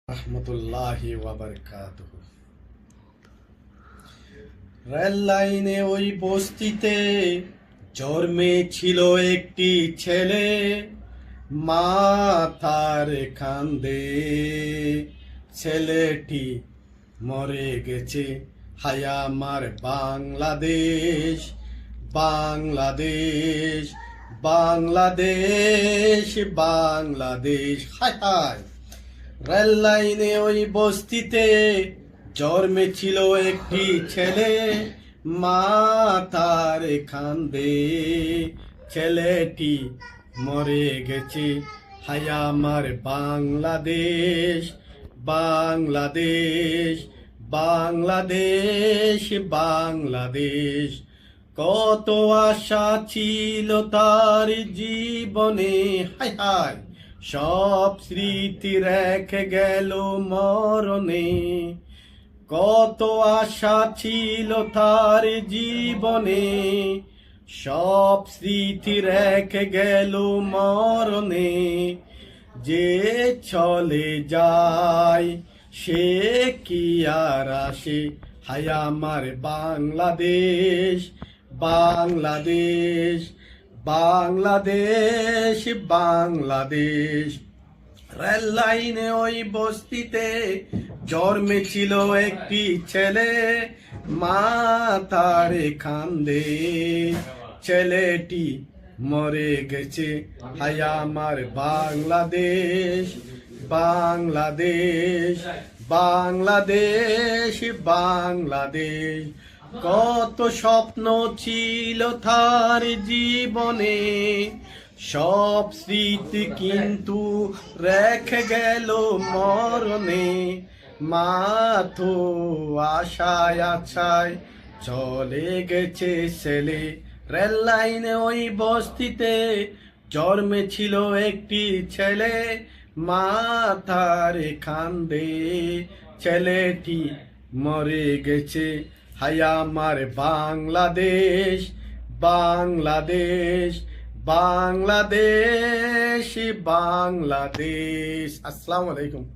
রহমতুল্লাহি ওয়া বারাকাতুহু। রেল লাইনে ওই বস্তিতে জন্মেছিল একটি ছেলে, মাথার কান্দে ছেলেটি মরে গেছে। হায় আমার বাংলাদেশ, বাংলাদেশ, বাংলাদেশ, বাংলাদেশ। হায় হায়। রেল লাইনে ওই বস্তিতে জন্মেছিল একটি ছেলে, মাথার কান্দে ছেলেটি মরে গেছে। হায় আমার বাংলাদেশ, বাংলাদেশ, বাংলাদেশ, বাংলাদেশ। কত আশা ছিল তার জীবনে, হায় হায়, সব স্মৃতি রেখে গেল মরণে। কত আশা ছিল তার জীবনে, সব স্মৃতি রেখে গেল মরণে। যে চলে যায় সে কি আর আসে। হায় আমার বাংলাদেশ, বাংলাদেশ, বাংলাদেশ, বাংলাদেশ। রেল লাইনে ওই বস্তিতে জন্মেছিল একটি ছেলে, মাথার কান্দে ছেলেটি মরে গেছে। হায় আমার বাংলাদেশ, বাংলাদেশ, বাংলাদেশ, বাংলাদেশ। কত স্বপ্ন ছিল তার জীবনে, সব স্মৃতি কিন্তু রেখে গেল মরণে। মাথো আশায় আশায় চলে গেছে ছেলে। রেল লাইনে ওই বস্তিতে জন্মেছিল একটি ছেলে, মাথার কান্দে ছেলেটি মরে গেছে। হায় আমার বাংলাদেশ, বাংলাদেশ, বাংলাদেশ, বাংলাদেশ। আসসালামু আলাইকুম।